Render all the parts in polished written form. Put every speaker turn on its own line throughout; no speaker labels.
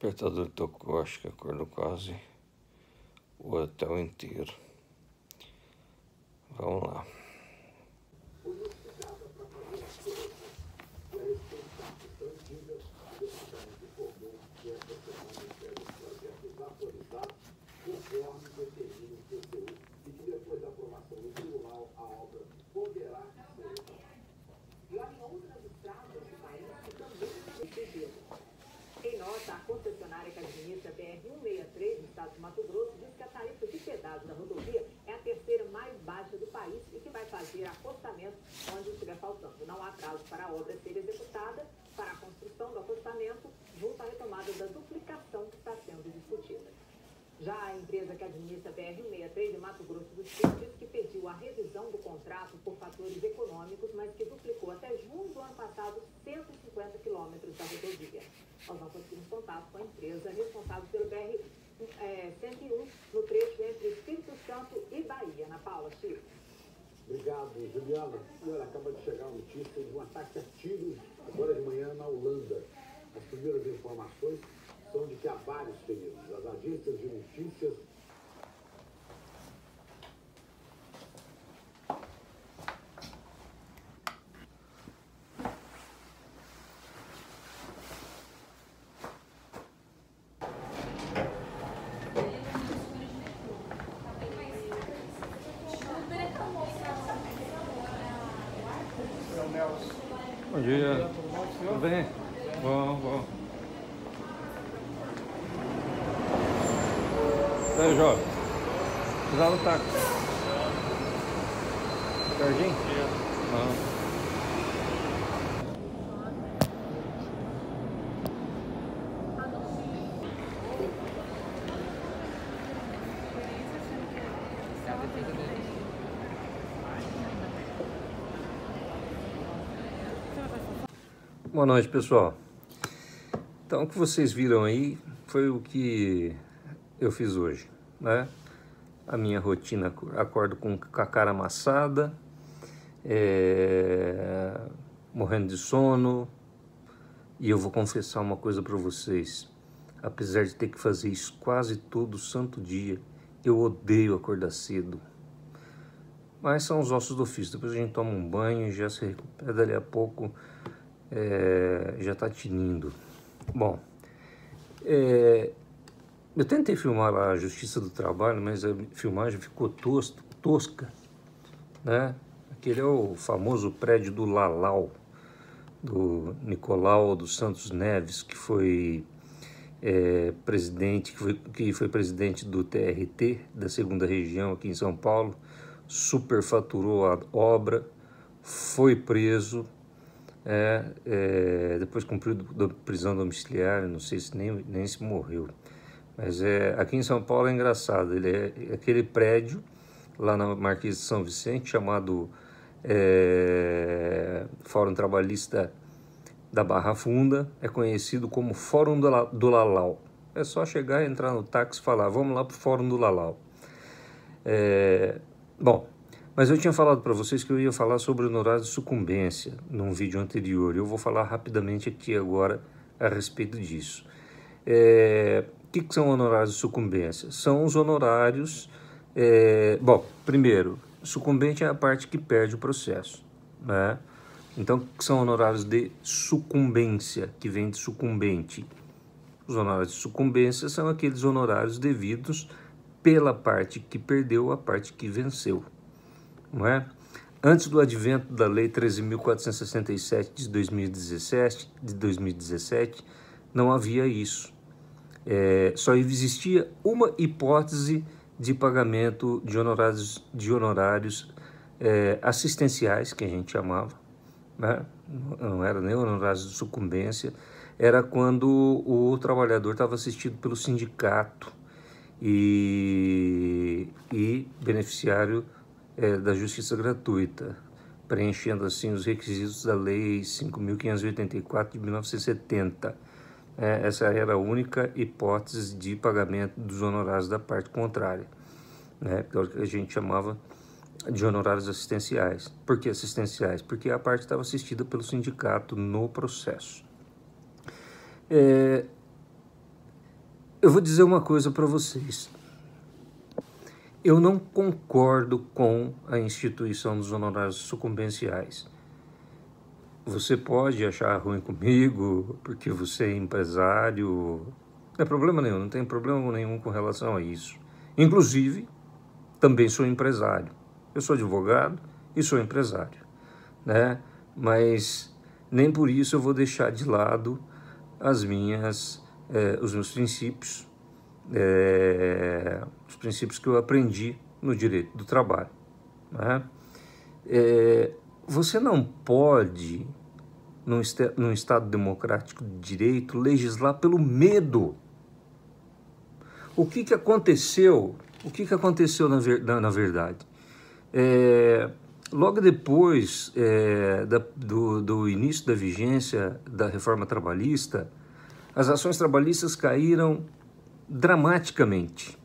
despertador tocou, acho que acordou quase o hotel inteiro. Vamos lá.
Em nota, a concessionária que administra a BR-163 no estado de Mato Grosso diz que a tarifa de pedágio da rodovia é a terceira mais baixa do país e que vai fazer acostamento onde estiver faltando. Não há prazo para a obra ser executada para a construção do acostamento junto à retomada da duplicação que está sendo discutida. Já a empresa que administra a BR-163 de Mato Grosso do Sul diz que pediu a revisão do contrato por fatores econômicos, mas que duplicou até junho do ano passado 150 quilômetros da rodovia. Nós não conseguimos contato com a empresa responsável pelo BR-101 no trecho entre Espírito Santo e Bahia. Ana Paula, Chico.
Obrigado, Juliana. Olha, acaba de chegar a notícia de um ataque a tiros agora de manhã na Holanda. As primeiras informações são de que há vários feridos. As agências de notícias
Bom dia. Tudo bem? Bom. E aí, jovem? Precisava do táxi. Jardim? Boa noite, pessoal. Então, o que vocês viram aí foi o que eu fiz hoje, né? A minha rotina, acordo com a cara amassada, morrendo de sono, e eu vou confessar uma coisa para vocês. Apesar de ter que fazer isso quase todo santo dia, eu odeio acordar cedo. Mas são os ossos do ofício. Depois a gente toma um banho e já se recupera, dali a pouco já está tinindo. Bom, eu tentei filmar lá a Justiça do Trabalho, mas a filmagem ficou tosca, né? Aquele é o famoso prédio do Lalau, do Nicolau dos Santos Neves, que foi presidente, que foi presidente do TRT, da segunda região aqui em São Paulo, superfaturou a obra, foi preso, depois cumpriu prisão domiciliar, não sei se nem se morreu. Mas aqui em São Paulo é engraçado, ele é aquele prédio lá na Marquês de São Vicente, chamado Fórum Trabalhista da Barra Funda, é conhecido como Fórum do Lalau. É só chegar, entrar no táxi e falar, vamos lá para o Fórum do Lalau. Bom, mas eu tinha falado para vocês que eu ia falar sobre honorários de sucumbência num vídeo anterior. Eu vou falar rapidamente aqui agora a respeito disso. O que são honorários de sucumbência? São os honorários... bom, primeiro, sucumbente é a parte que perde o processo, né? Então, o que são honorários de sucumbência, que vem de sucumbente? Os honorários de sucumbência são aqueles honorários devidos pela parte que perdeu a parte que venceu, não é? Antes do advento da Lei 13.467 de 2017, não havia isso. Só existia uma hipótese de pagamento de honorários assistenciais, que a gente chamava, né? Não era nem honorários de sucumbência, era quando o trabalhador estava assistido pelo sindicato e beneficiário da justiça gratuita, preenchendo assim os requisitos da Lei 5.584 de 1970. Essa era a única hipótese de pagamento dos honorários da parte contrária, né? Que é o que a gente chamava de honorários assistenciais. Por que assistenciais? Porque a parte estava assistida pelo sindicato no processo. Eu vou dizer uma coisa para vocês. Eu não concordo com a instituição dos honorários sucumbenciais. Você pode achar ruim comigo porque você é empresário. Não é problema nenhum, não tem problema nenhum com relação a isso. Inclusive, também sou empresário. Eu sou advogado e sou empresário, né? Mas nem por isso eu vou deixar de lado os meus princípios, os princípios que eu aprendi no direito do trabalho, né? Você não pode, num Estado democrático de direito, legislar pelo medo. O que aconteceu? O que aconteceu na verdade? Logo depois do início da vigência da reforma trabalhista, as ações trabalhistas caíram dramaticamente.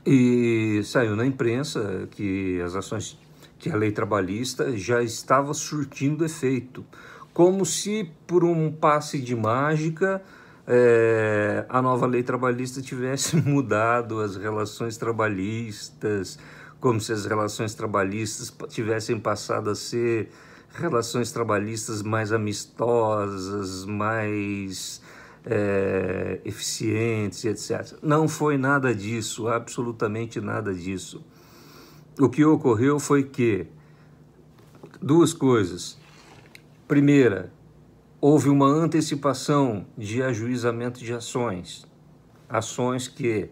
E saiu na imprensa que a lei trabalhista já estava surtindo efeito, como se por um passe de mágica a nova lei trabalhista tivesse mudado as relações trabalhistas, como se as relações trabalhistas tivessem passado a ser relações trabalhistas mais amistosas, mais eficientes, etc. Não foi nada disso, absolutamente nada disso. O que ocorreu foi que duas coisas. Primeira, houve uma antecipação de ajuizamento de ações que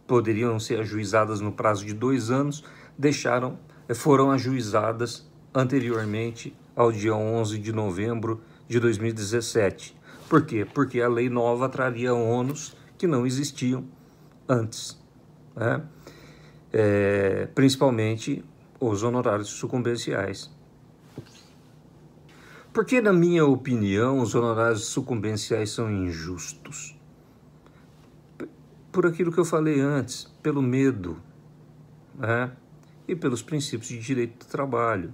poderiam ser ajuizadas no prazo de 2 anos, foram ajuizadas anteriormente ao dia 11 de novembro de 2017. Por quê? Porque a lei nova traria ônus que não existiam antes, né? Principalmente os honorários sucumbenciais. Porque, na minha opinião, os honorários sucumbenciais são injustos? Por aquilo que eu falei antes, pelo medo, né? E pelos princípios de direito do trabalho.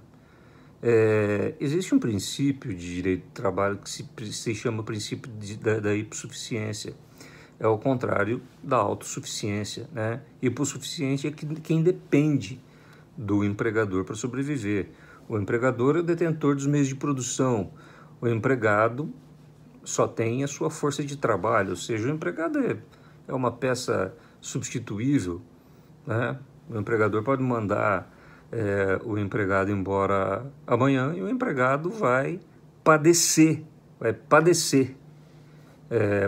Existe um princípio de direito do trabalho que se chama princípio da hipossuficiência. É o contrário da autossuficiência, né? Hipossuficiente é quem depende do empregador para sobreviver. O empregador é o detentor dos meios de produção. O empregado só tem a sua força de trabalho, ou seja, o empregado é uma peça substituível, né? O empregador pode mandar o empregado embora amanhã e o empregado vai padecer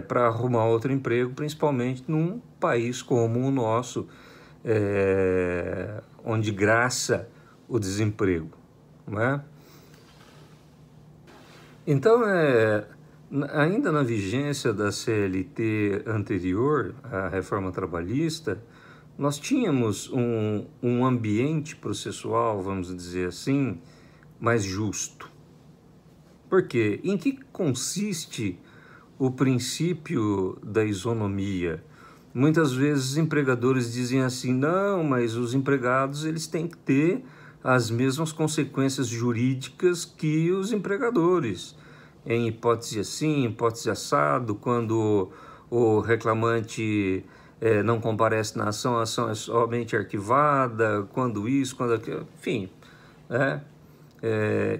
para arrumar outro emprego, principalmente num país como o nosso, onde graça o desemprego, não é? Então, ainda na vigência da CLT anterior à reforma trabalhista, nós tínhamos um ambiente processual, vamos dizer assim, mais justo. Por quê? Em que consiste o princípio da isonomia? Muitas vezes os empregadores dizem assim, não, mas os empregados eles têm que ter as mesmas consequências jurídicas que os empregadores. Em hipótese assim, hipótese assado, quando o reclamante não comparece na ação, a ação é somente arquivada, quando isso, quando aquilo, enfim,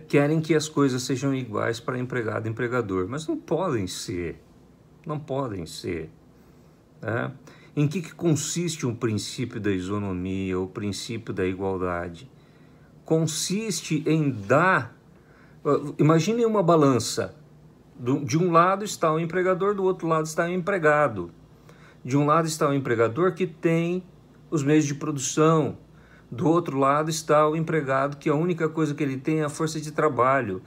querem que as coisas sejam iguais para empregado e empregador, mas não podem ser, né? Em que consiste um princípio da isonomia, o princípio da igualdade? Consiste em dar, imagine uma balança, de um lado está o empregador, do outro lado está o empregado. De um lado está o empregador que tem os meios de produção, do outro lado está o empregado que a única coisa que ele tem é a força de trabalho.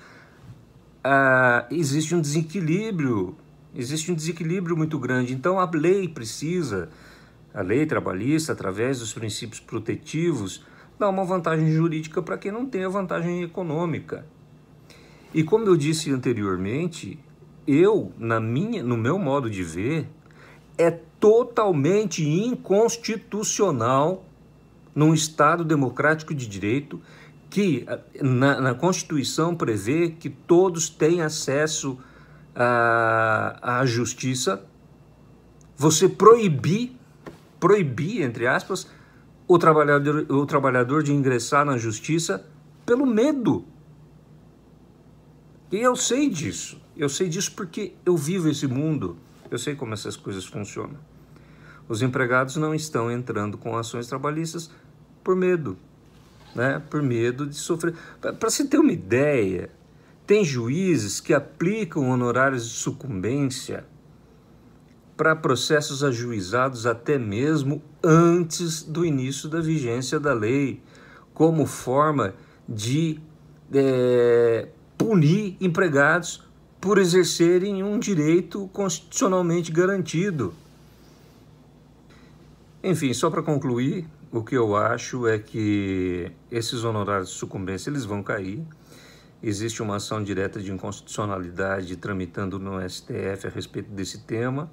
Existe um desequilíbrio muito grande, então a lei trabalhista, através dos princípios protetivos, dá uma vantagem jurídica para quem não tem a vantagem econômica. E como eu disse anteriormente, no meu modo de ver, é totalmente inconstitucional num Estado democrático de direito que na Constituição prevê que todos têm acesso à justiça, você proibir, entre aspas, o trabalhador de ingressar na justiça pelo medo. E eu sei disso porque eu vivo esse mundo, eu sei como essas coisas funcionam. Os empregados não estão entrando com ações trabalhistas por medo, né? Por medo de sofrer. Para você ter uma ideia, tem juízes que aplicam honorários de sucumbência para processos ajuizados até mesmo antes do início da vigência da lei, como forma de punir empregados por exercerem um direito constitucionalmente garantido. Enfim, só para concluir, o que eu acho é que esses honorários de sucumbência eles vão cair. Existe uma ação direta de inconstitucionalidade tramitando no STF a respeito desse tema.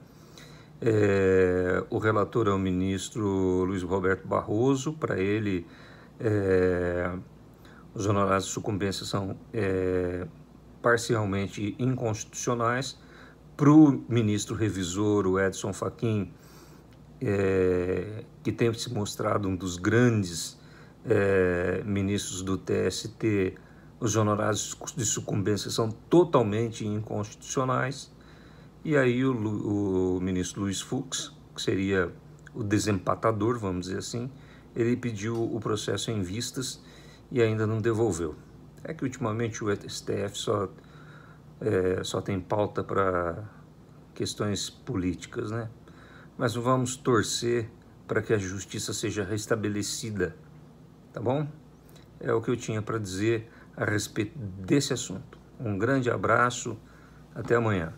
O relator é o ministro Luiz Roberto Barroso. Para ele, os honorários de sucumbência são parcialmente inconstitucionais. Para o ministro revisor, o Edson Fachin, que tem se mostrado um dos grandes ministros do TST, os honorários de sucumbência são totalmente inconstitucionais. E aí o ministro Luiz Fux, que seria o desempatador, vamos dizer assim, ele pediu o processo em vistas e ainda não devolveu. É que ultimamente o STF só tem pauta para questões políticas, né? Mas vamos torcer para que a justiça seja restabelecida, tá bom? É o que eu tinha para dizer a respeito desse assunto. Um grande abraço, até amanhã.